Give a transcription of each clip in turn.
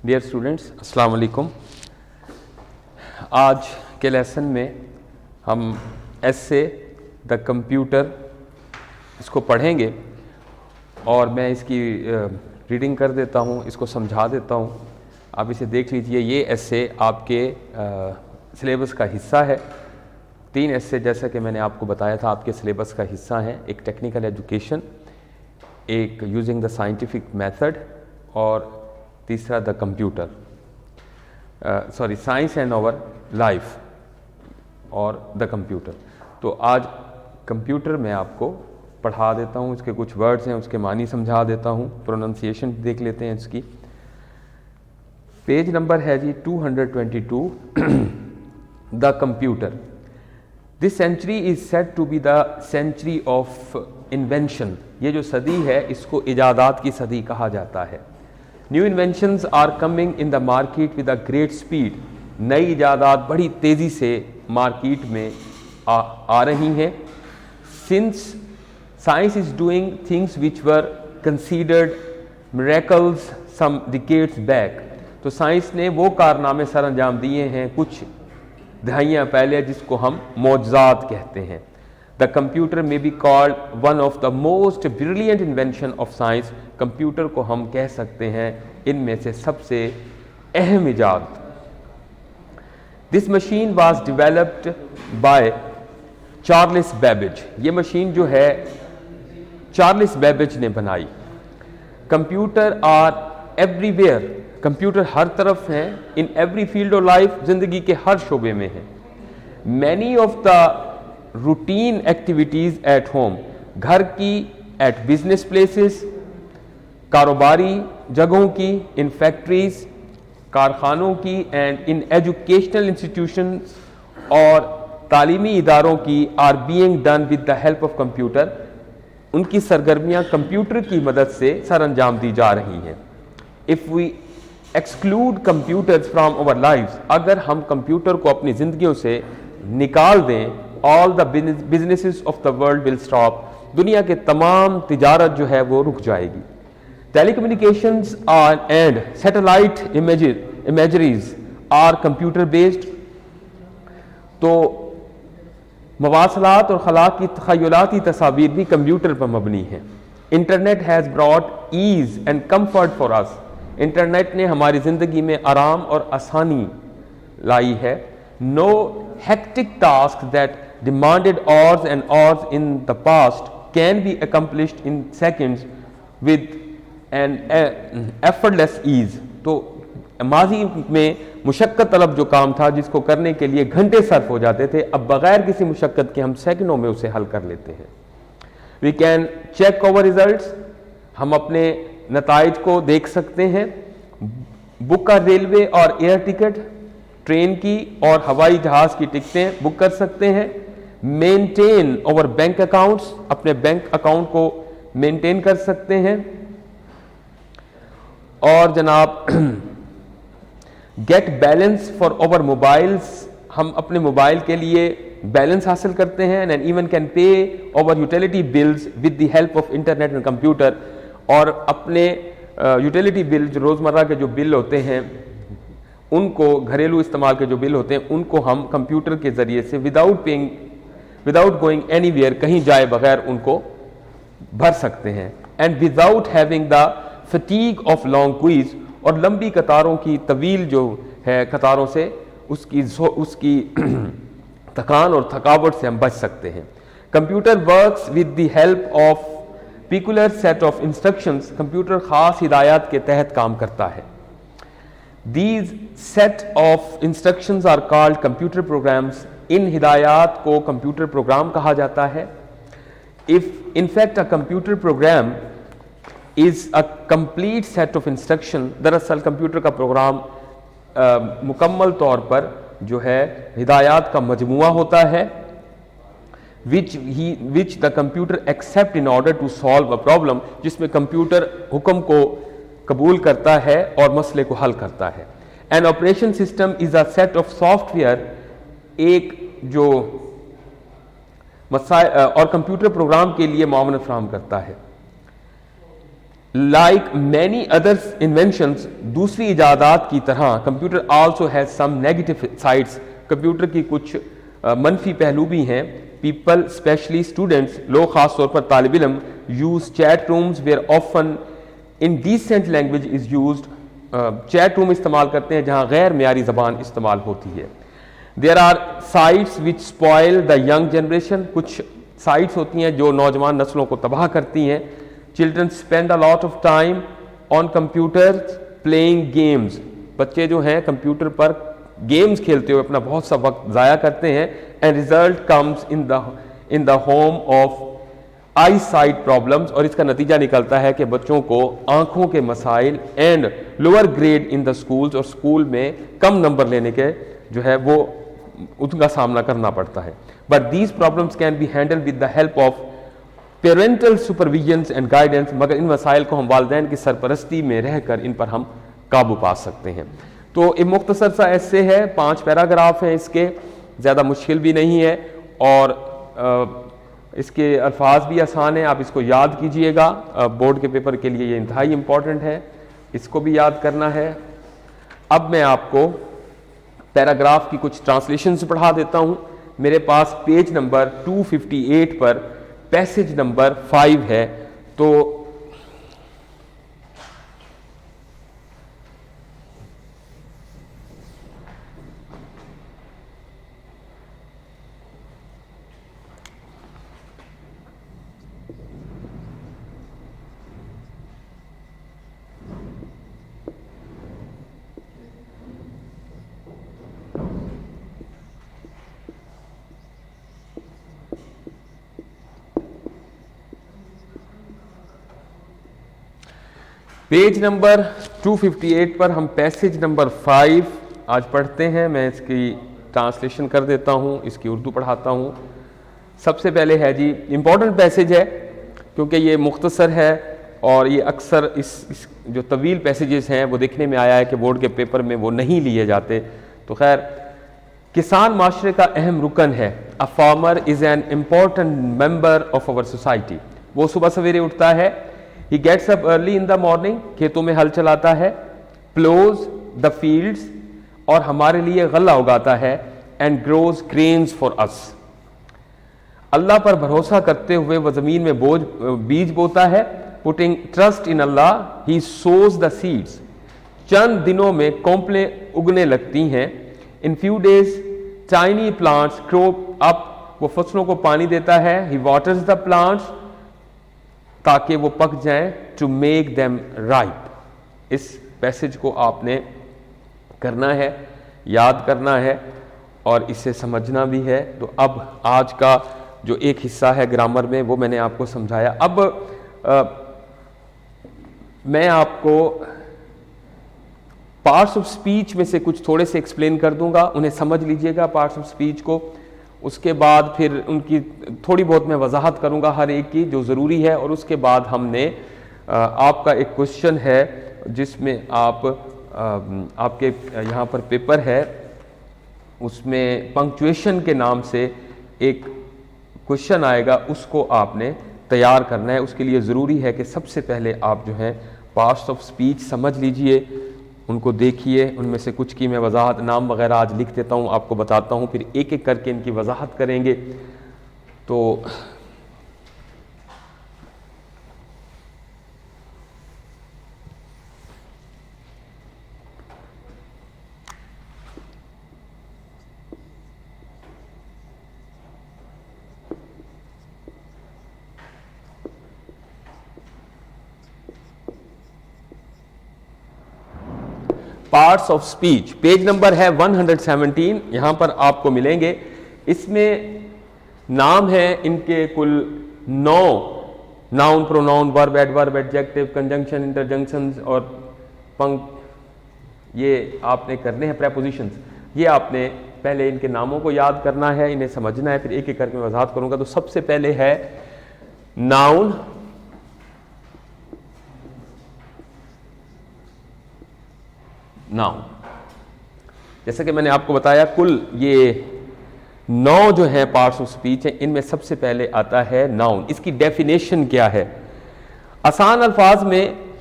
Dear students, अस्सलाम वालेकुम। आज के लेसन में हम एसे द कंप्यूटर इसको पढ़ेंगे और मैं इसकी रीडिंग कर देता हूँ, इसको समझा देता हूँ। आप इसे देख लीजिए। ये एसे आपके सिलेबस का हिस्सा है। 3 एसे जैसा कि मैंने आपको बताया था आपके सिलेबस का हिस्सा हैं। एक टेक्निकल एजुकेशन, एक यूजिंग द साइंटिफिक मेथड और तीसरा the computer, science and our life और द कंप्यूटर। तो आज कंप्यूटर मैं आपको पढ़ा देता हूँ। इसके कुछ वर्ड्स हैं, उसके मानी समझा देता हूँ। प्रोनाउंसिएशन देख लेते हैं इसकी। पेज नंबर है जी 222 the computer. This century is said to be the century of invention. ये जो सदी है इसको इजादात की सदी कहा जाता है। New inventions are coming in the market with a great speed. नई इजादात बड़ी तेज़ी से मार्केट में आ रही हैं। Since science is doing things which were considered miracles some decades back. तो साइंस ने वो कारनामे सर अंजाम दिए हैं कुछ दहाइयाँ पहले जिसको हम मौजज़ात कहते हैं। द कंप्यूटर में be called one of the most brilliant invention of science. Computer को हम कह सकते हैं इनमें से सबसे अहम इजाद। This machine was developed by Charles Babbage. ये मशीन जो है चार्ल्स बेबेज ने बनाई। Computer are everywhere. कंप्यूटर हर तरफ हैं। In every field of life, जिंदगी के हर शोबे में हैं। Many of the routine activities at home, घर की, एट बिजनेस प्लेसेस, कारोबारी जगहों की, इन फैक्ट्रीज, कारखानों की, एंड इन एजुकेशनल इंस्टीट्यूशंस और तालीमी इदारों की, are being done with the help of computer. उनकी सरगर्मियां कंप्यूटर की मदद से सर अंजाम दी जा रही हैं। If we exclude computers from our lives, अगर हम कंप्यूटर को अपनी जिंदगियों से निकाल दें, all the businesses of the world will stop. दुनिया के तमाम तिजारत जो है वो रुक जाएगी। Telecommunications are and satellite imageries are computer based. तो मवासलात और खलाक की तखयलाती तस्वीर भी कंप्यूटर पर मबनी है। Internet has brought ease and comfort for us. Internet ने हमारी ज़िंदगी में आराम और आसानी लाई है। No hectic task that demanded hours and hours in the past can be accomplished in seconds with an effortless ease। तो माजी में मुशक्क़त तलब जो काम था जिसको करने के लिए घंटे सर्फ हो जाते थे, अब बगैर किसी मुशक्क़त के हम सेकंडों में उसे हल कर लेते हैं। We can check our results. हम अपने नताइज को देख सकते हैं। बुक का रेलवे और एयर टिकट, ट्रेन की और हवाई जहाज की टिकटें बुक कर सकते हैं। मेंटेन ओवर बैंक अकाउंट्स, अपने बैंक अकाउंट को मेंटेन कर सकते हैं। और जनाब get balance for our mobiles, हम अपने मोबाइल के लिए बैलेंस हासिल करते हैं। And even can pay our utility bills with the help of internet and computer. और अपने यूटिलिटी बिल, जो रोज़मर्रा के जो बिल होते हैं उनको, घरेलू इस्तेमाल के जो बिल होते हैं उनको हम कंप्यूटर के ज़रिए से विदाउट गोइंग एनीवेयर, कहीं जाए बगैर उनको भर सकते हैं। And without having the fatigue of long queues, और लंबी कतारों की, तवील जो है कतारों से उसकी थकान और थकावट से हम बच सकते हैं। Computer works with the help of peculiar set of instructions. Computer खास हिदायत के तहत काम करता है। These set of instructions are called computer programs. इन हिदायत को कंप्यूटर प्रोग्राम कहा जाता है। If in fact a computer program is a complete set of instruction, दरअसल कंप्यूटर का प्रोग्राम मुकम्मल तौर पर जो है हिदायत का मजमुआ होता है। which the computer accept in order to solve a problem, जिसमें कंप्यूटर हुक्म को कबूल करता है और मसले को हल करता है। An operation system is a set of software, एक जो और कंप्यूटर प्रोग्राम के लिए मावनत फराहम करता है। लाइक मैनी अदर्स इन्वेंशंस, दूसरी इजादात की तरह computer also has some negative sides, computer की कुछ मनफी पहलू भी हैं। पीपल स्पेशली स्टूडेंट्स, लोग खास तौर पर तालिब इल्म, use chat rooms where often indecent language is used, chat room इस्तेमाल करते हैं जहां गैर मेयारी जबान इस्तेमाल होती है। There are sites which spoil the young generation, कुछ साइट्स होती हैं जो नौजवान नस्लों को तबाह करती हैं। Children spend a lot of time on computer playing games, बच्चे जो हैं कंप्यूटर पर गेम्स खेलते हुए अपना बहुत सा वक्त ज़ाया करते हैं। And result comes in the home of I site problems, और इसका नतीजा निकलता है कि बच्चों को आंखों के मसाइल and lower grade in the schools, और स्कूल में कम नंबर लेने के जो है वो उनका सामना करना पड़ता है। But these problems can be handle with the help of parental supervision and guidance, मगर इन मसाइल को हम वालिदैन की सरपरस्ती में रहकर इन पर हम काबू पा सकते हैं। तो एक मुख्तसर सा ऐसे है, 5 पैराग्राफ हैं इसके, ज़्यादा मुश्किल भी नहीं है और इसके अल्फाज भी आसान हैं, आप इसको याद कीजिएगा। बोर्ड के पेपर के लिए ये इंतहाई इम्पॉर्टेंट है, इसको भी याद करना है। अब मैं आपको पैराग्राफ की कुछ ट्रांसलेशन से पढ़ा देता हूँ। मेरे पास पेज नंबर 258 पर पैसेज नंबर 5 है। तो पेज नंबर 258 पर हम पैसेज नंबर 5 आज पढ़ते हैं। मैं इसकी ट्रांसलेशन कर देता हूँ, इसकी उर्दू पढ़ाता हूँ। सबसे पहले है जी, इम्पॉर्टेंट पैसेज है क्योंकि ये मुख्तसर है और ये अक्सर इस जो तवील पैसेजेस हैं वो देखने में आया है कि बोर्ड के पेपर में वो नहीं लिए जाते। तो खैर, किसान माशरे का अहम रुकन है। A farmer is an important member of our society. वो सुबह सवेरे उठता है, he gets up early in the morning, खेतों में हल चलाता है, प्लोज द फील्ड्स, और हमारे लिए गल्ला उगाता है, and grows grains for us. Allah पर भरोसा करते हुए वह जमीन में बीज बोता है। Putting trust in Allah he sows the seeds. चंद दिनों में कोंपलें उगने लगती हैं। In few days tiny plants grow up, वो फसलों को पानी देता है। ही वाटर्स द प्लांट्स, ताकि वो पक जाएं, टू मेक देम राइप। इस पैसेज को आपने करना है, याद करना है और इसे समझना भी है। तो अब आज का जो एक हिस्सा है ग्रामर में वो मैंने आपको समझाया। अब मैं आपको पार्ट्स ऑफ स्पीच में से कुछ थोड़े से एक्सप्लेन कर दूंगा, उन्हें समझ लीजिएगा पार्ट्स ऑफ स्पीच को। उसके बाद फिर उनकी थोड़ी बहुत मैं वजाहत करूंगा हर एक की जो ज़रूरी है, और उसके बाद हमने आपका एक क्वेश्चन है जिसमें आपके यहाँ पर पेपर है, उसमें पंक्चुएशन के नाम से एक क्वेश्चन आएगा, उसको आपने तैयार करना है। उसके लिए ज़रूरी है कि सबसे पहले आप जो है पार्ट्स ऑफ स्पीच समझ लीजिए, उनको देखिए। उनमें से कुछ की मैं वजाहत, नाम वगैरह आज लिख देता हूँ, आपको बताता हूँ, फिर एक एक करके इनकी वजाहत करेंगे। तो parts of speech, page number है 117, यहां पर आपको मिलेंगे। इसमें नाम है इनके कुल 9, noun, pronoun, verb, adverb, adjective, conjunction, interjections और ये आपने करने हैं प्रेपोजिशंस। ये आपने पहले इनके नामों को याद करना है, इन्हें समझना है, फिर एक एक करके मैं वजाहत करूंगा। तो सबसे पहले है नाउन। नाउन, जैसे कि मैंने आपको बताया कुल ये 9 जो है पार्ट्स ऑफ स्पीच है, इनमें सबसे पहले आता है नाउन। इसकी डेफिनेशन क्या है? आसान अल्फाज में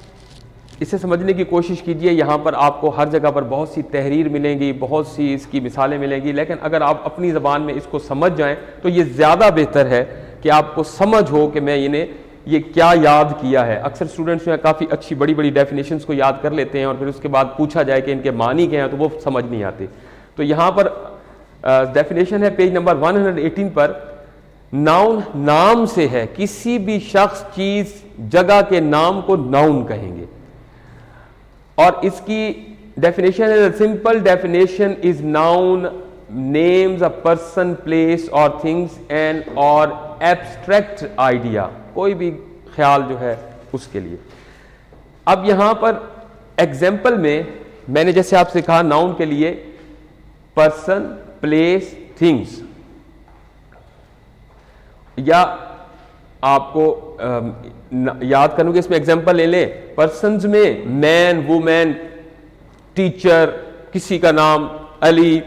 इसे समझने की कोशिश कीजिए। यहाँ पर आपको हर जगह पर बहुत सी तहरीर मिलेंगी, बहुत सी इसकी मिसालें मिलेंगी, लेकिन अगर आप अपनी ज़बान में इसको समझ जाएं तो ये ज़्यादा बेहतर है कि आपको समझ हो कि मैं इन्हें ये क्या याद किया है। अक्सर स्टूडेंट्स जो है काफ़ी अच्छी बड़ी बड़ी डेफिनेशंस को याद कर लेते हैं और फिर उसके बाद पूछा जाए कि इनके मानी क्या हैं तो वो समझ नहीं आते। तो यहाँ पर डेफिनेशन है पेज नंबर 118 पर, नाउन नाम से है, किसी भी शख्स, चीज, जगह के नाम को नाउन कहेंगे। और इसकी डेफिनेशन है, simple definition is noun names a person, place और थिंग्स एंड और एब्स्ट्रैक्ट आइडिया, कोई भी ख्याल जो है उसके लिए। अब यहां पर एग्जाम्पल में मैंने जैसे आपसे कहा नाउन के लिए पर्सन, प्लेस, थिंग्स, या आपको याद करूंगे इसमें एग्जांपल ले लें। पर्सन्स में मैन, वुमेन, टीचर, किसी का नाम अली,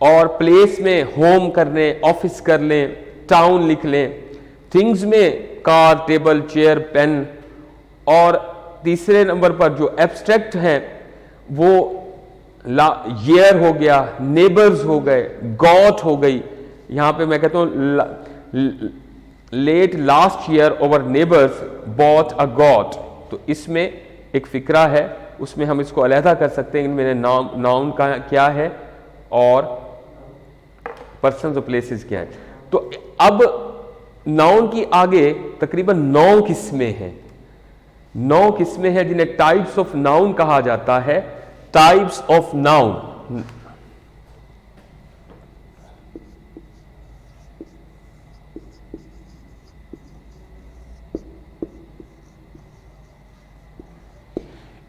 और प्लेस में होम कर लें, ऑफिस कर लें, टाउन लिख लें। थिंग्स में कार, टेबल, चेयर, पेन, और तीसरे नंबर पर जो एब्स्ट्रैक्ट हैं वो ईयर हो गया, नेबर्स हो गए, गॉट हो गई। यहां पे मैं कहता हूं late last year our neighbours bought a goat, तो इसमें एक फिक्रा है, उसमें हम इसको अलहदा कर सकते हैं। इनमें नाउन का क्या है और पर्सन्स और प्लेसेस क्या है। तो अब नाउन की आगे तकरीबन 9 किस्में हैं, 9 किस्में हैं जिन्हें टाइप्स ऑफ नाउन कहा जाता है। टाइप्स ऑफ नाउन,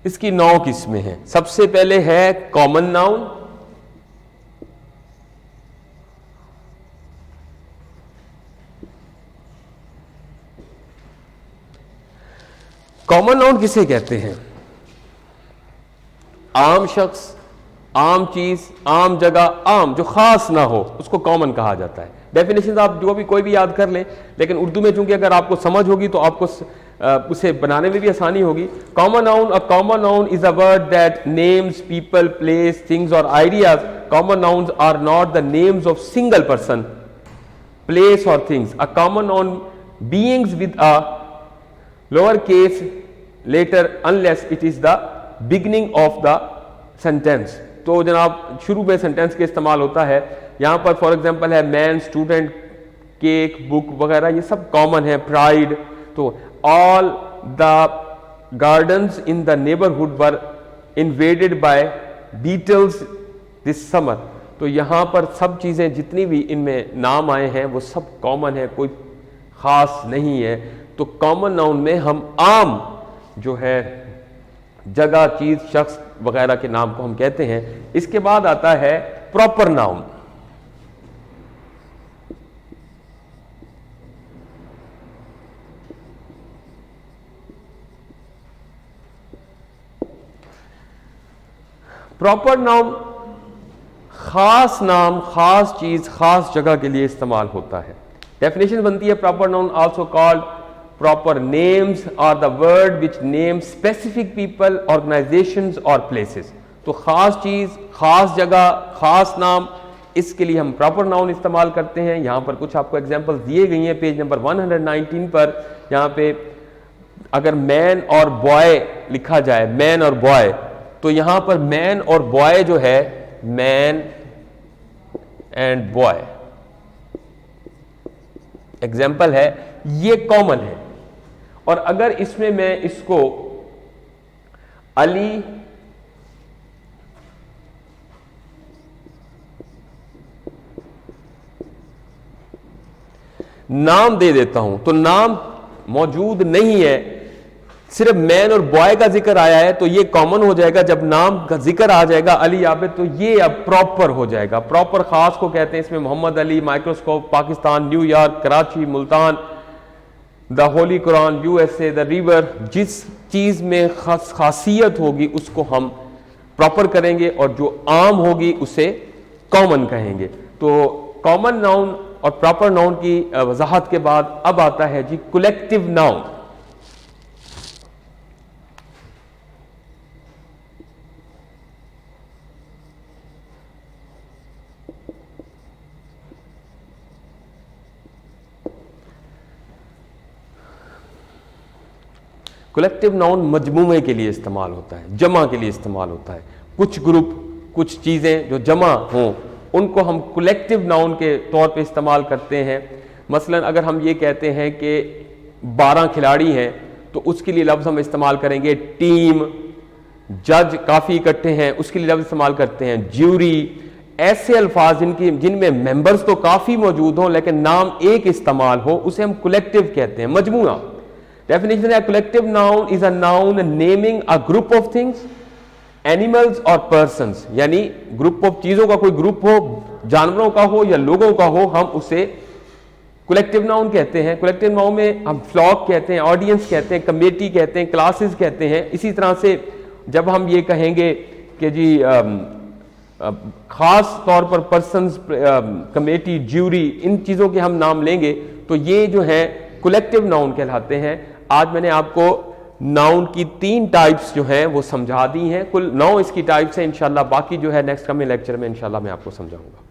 इसकी 9 किस्में हैं। सबसे पहले है कॉमन नाउन, कॉमन नाउन किसे कहते हैं? आम शख्स, आम चीज, आम जगह, आम जो खास ना हो उसको कॉमन कहा जाता है। डेफिनेशन आप जो भी कोई भी याद कर लें, लेकिन उर्दू में चूंकि अगर आपको समझ होगी तो आपको उसे बनाने में भी आसानी होगी। Common noun, a common noun is a word that names people, places, things और ideas. Common nouns are not the names of single person, place और things. A common noun begins with a lower case letter unless it is the beginning of the sentence. तो जनाब शुरू में sentence के इस्तेमाल होता है। यहां पर फॉर एग्जांपल है मैन, स्टूडेंट, केक, बुक वगैरह, ये सब कॉमन है। प्राइड, तो all the gardens in the neighbourhood were invaded by beetles this summer. तो यहां पर सब चीजें जितनी भी इनमें नाम आए हैं वो सब कॉमन है, कोई खास नहीं है। तो कॉमन नाउन में हम आम जो है जगह, चीज, शख्स वगैरह के नाम को हम कहते हैं। इसके बाद आता है प्रॉपर नाउन। प्रॉपर नाउन खास नाम, खास चीज, खास जगह के लिए इस्तेमाल होता है। डेफिनेशन बनती है proper noun also called proper names are the word which name specific people, organisations और प्लेसेस। तो खास चीज, खास जगह, खास नाम, इसके लिए हम प्रॉपर नाउन इस्तेमाल करते हैं। यहां पर कुछ आपको एग्जांपल दिए गई हैं पेज नंबर 119 पर। यहां पे अगर मैन और बॉय लिखा जाए, मैन और बॉय, तो यहां पर मैन और बॉय जो है मैन एंड बॉय एग्जाम्पल है, ये कॉमन है। और अगर इसमें मैं इसको अली नाम दे देता हूं तो नाम मौजूद नहीं है, सिर्फ मैन और बॉय का जिक्र आया है, तो ये कॉमन हो जाएगा। जब नाम का जिक्र आ जाएगा अली आबिद, तो ये अब प्रॉपर हो जाएगा। प्रॉपर खास को कहते हैं। इसमें Mohammad Ali, microscope, Pakistan, New York, Karachi, Multan, the Holy Quran, USA, the river, जिस चीज में खासियत होगी उसको हम प्रॉपर करेंगे और जो आम होगी उसे कॉमन कहेंगे। तो कॉमन नाउन और प्रॉपर नाउन की वजाहत के बाद अब आता है जी कलेक्टिव नाउन। कलेक्टिव नाउन मजमूमे के लिए इस्तेमाल होता है, जमा के लिए इस्तेमाल होता है। कुछ ग्रुप, कुछ चीज़ें जो जमा हों उनको हम कलेक्टिव नाउन के तौर पे इस्तेमाल करते हैं। मसलन अगर हम ये कहते हैं कि 12 खिलाड़ी हैं तो उसके लिए लफ्ज़ हम इस्तेमाल करेंगे टीम। जज काफ़ी इकट्ठे हैं, उसके लिए लफ्ज़ इस्तेमाल करते हैं ज्यूरी। ऐसे अल्फाज जिनमें मेंबर्स तो काफ़ी मौजूद हों लेकिन नाम एक इस्तेमाल हो, उसे हम कलेक्टिव कहते हैं, मजमूआ। डेफिनेशन है collective noun is a noun naming a group of things, animals और पर्सन्स, यानी ग्रुप ऑफ चीज़ों का कोई ग्रुप हो, जानवरों का हो या लोगों का हो, हम उसे कलेक्टिव नाउन कहते हैं। कलेक्टिव नाउन में हम फ्लॉक कहते हैं, ऑडियंस कहते हैं, कमेटी कहते हैं, क्लासेस कहते हैं। इसी तरह से जब हम ये कहेंगे कि जी खास तौर पर पर्सन्स, कमेटी, ज्यूरी, इन चीज़ों के हम नाम लेंगे तो ये जो है कलेक्टिव नाउन कहलाते हैं। आज मैंने आपको नाउन की 3 टाइप्स जो हैं वो समझा दी हैं। कुल 9 इसकी टाइप्स हैं। इंशाल्लाह बाकी जो है नेक्स्ट कमिंग लेक्चर में इंशाल्लाह मैं आपको समझाऊंगा।